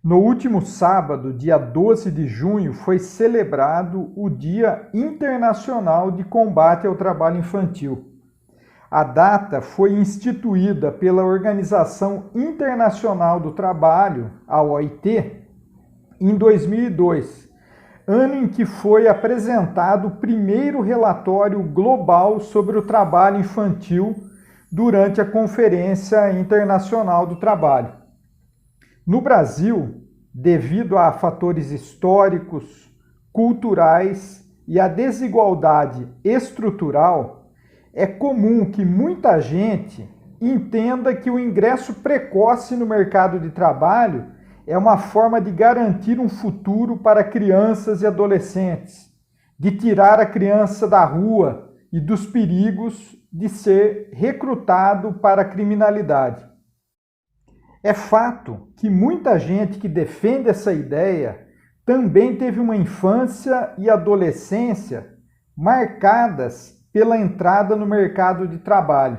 No último sábado, dia 12 de junho, foi celebrado o Dia Internacional de Combate ao Trabalho Infantil. A data foi instituída pela Organização Internacional do Trabalho, a OIT, em 2002, ano em que foi apresentado o primeiro relatório global sobre o trabalho infantil durante a Conferência Internacional do Trabalho. No Brasil, devido a fatores históricos, culturais e a desigualdade estrutural, é comum que muita gente entenda que o ingresso precoce no mercado de trabalho é uma forma de garantir um futuro para crianças e adolescentes, de tirar a criança da rua e dos perigos de ser recrutado para a criminalidade. É fato que muita gente que defende essa ideia também teve uma infância e adolescência marcadas pela entrada no mercado de trabalho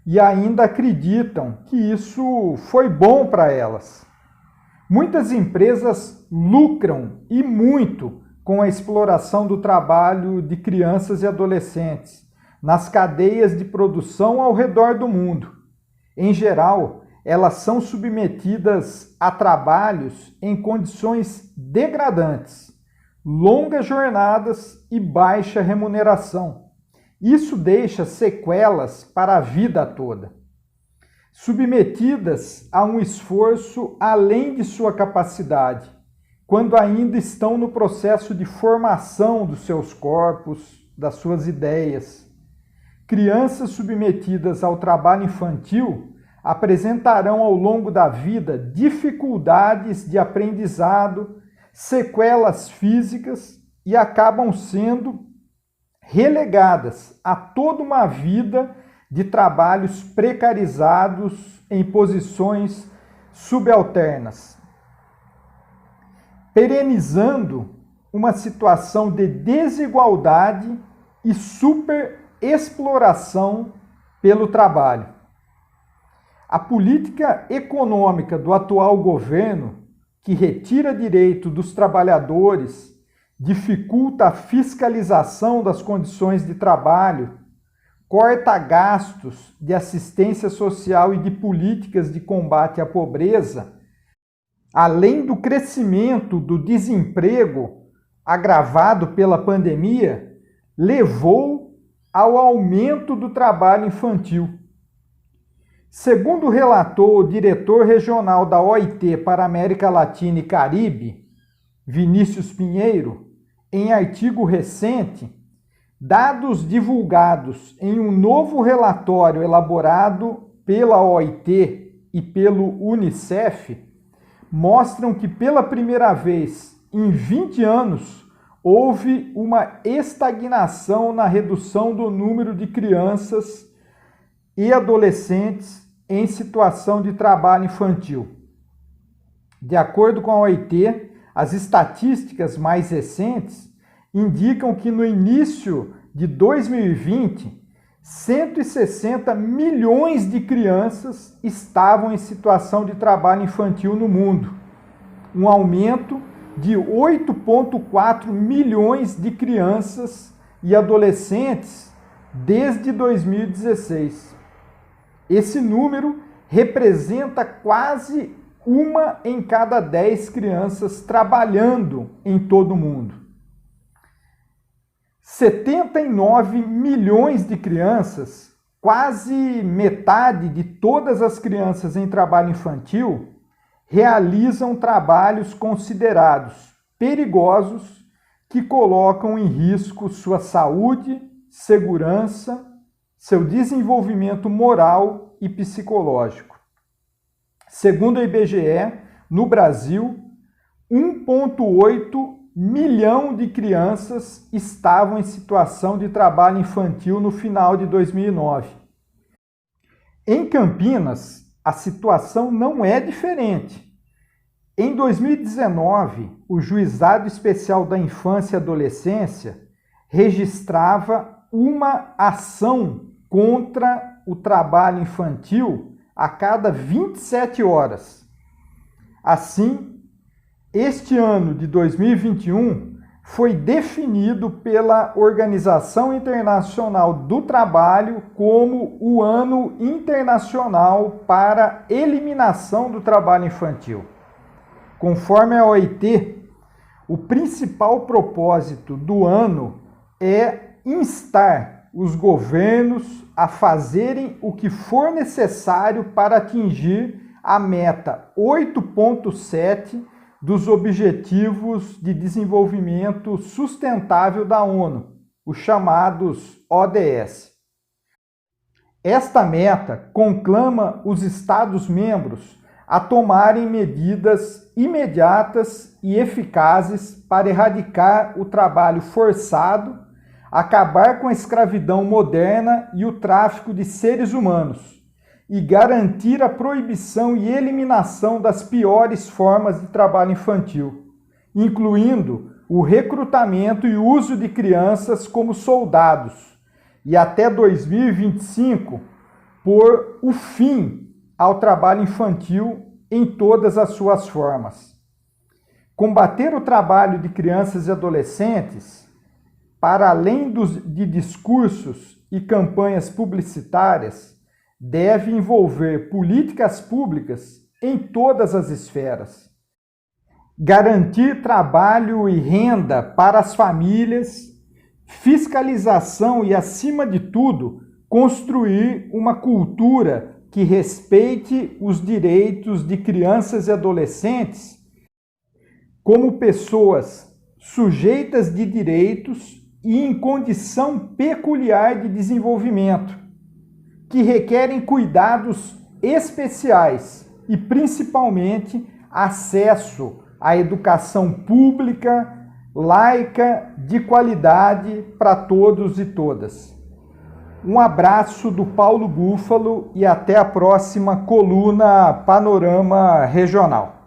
e ainda acreditam que isso foi bom para elas. Muitas empresas lucram e muito com a exploração do trabalho de crianças e adolescentes nas cadeias de produção ao redor do mundo. Em geral, elas são submetidas a trabalhos em condições degradantes, longas jornadas e baixa remuneração. Isso deixa sequelas para a vida toda. Submetidas a um esforço além de sua capacidade, quando ainda estão no processo de formação dos seus corpos, das suas ideias. Crianças submetidas ao trabalho infantil apresentarão ao longo da vida dificuldades de aprendizado, sequelas físicas e acabam sendo relegadas a toda uma vida de trabalhos precarizados em posições subalternas, perenizando uma situação de desigualdade e superexploração pelo trabalho. A política econômica do atual governo, que retira direito dos trabalhadores, dificulta a fiscalização das condições de trabalho, corta gastos de assistência social e de políticas de combate à pobreza, além do crescimento do desemprego agravado pela pandemia, levou ao aumento do trabalho infantil. Segundo relatou o diretor regional da OIT para a América Latina e Caribe, Vinícius Pinheiro, em artigo recente, dados divulgados em um novo relatório elaborado pela OIT e pelo UNICEF mostram que pela primeira vez em 20 anos houve uma estagnação na redução do número de crianças e adolescentes em situação de trabalho infantil. De acordo com a OIT, as estatísticas mais recentes indicam que no início de 2020, 160 milhões de crianças estavam em situação de trabalho infantil no mundo, um aumento de 8,4 milhões de crianças e adolescentes desde 2016. Esse número representa quase 1 em cada 10 crianças trabalhando em todo o mundo. 79 milhões de crianças, quase metade de todas as crianças em trabalho infantil, realizam trabalhos considerados perigosos que colocam em risco sua saúde, segurança, seu desenvolvimento moral e psicológico. Segundo o IBGE, no Brasil, 1,8 milhão de crianças estavam em situação de trabalho infantil no final de 2009. Em Campinas, a situação não é diferente. Em 2019, o Juizado Especial da Infância e Adolescência registrava uma ação contra o trabalho infantil a cada 27 horas. Assim, Este ano de 2021 foi definido pela Organização Internacional do Trabalho como o Ano Internacional para a Eliminação do Trabalho Infantil. Conforme a OIT, o principal propósito do ano é instar os governos a fazerem o que for necessário para atingir a meta 8.7 dos Objetivos de Desenvolvimento Sustentável da ONU, os chamados ODS. Esta meta conclama os Estados-membros a tomarem medidas imediatas e eficazes para erradicar o trabalho forçado, acabar com a escravidão moderna e o tráfico de seres humanos, e garantir a proibição e eliminação das piores formas de trabalho infantil, incluindo o recrutamento e uso de crianças como soldados, e até 2025, por o fim ao trabalho infantil em todas as suas formas. Combater o trabalho de crianças e adolescentes, para além de discursos e campanhas publicitárias, deve envolver políticas públicas em todas as esferas. Garantir trabalho e renda para as famílias, fiscalização e, acima de tudo, construir uma cultura que respeite os direitos de crianças e adolescentes como pessoas sujeitas de direitos e em condição peculiar de desenvolvimento, que requerem cuidados especiais e, principalmente, acesso à educação pública, laica, de qualidade para todos e todas. Um abraço do Paulo Búfalo e até a próxima coluna Panorama Regional.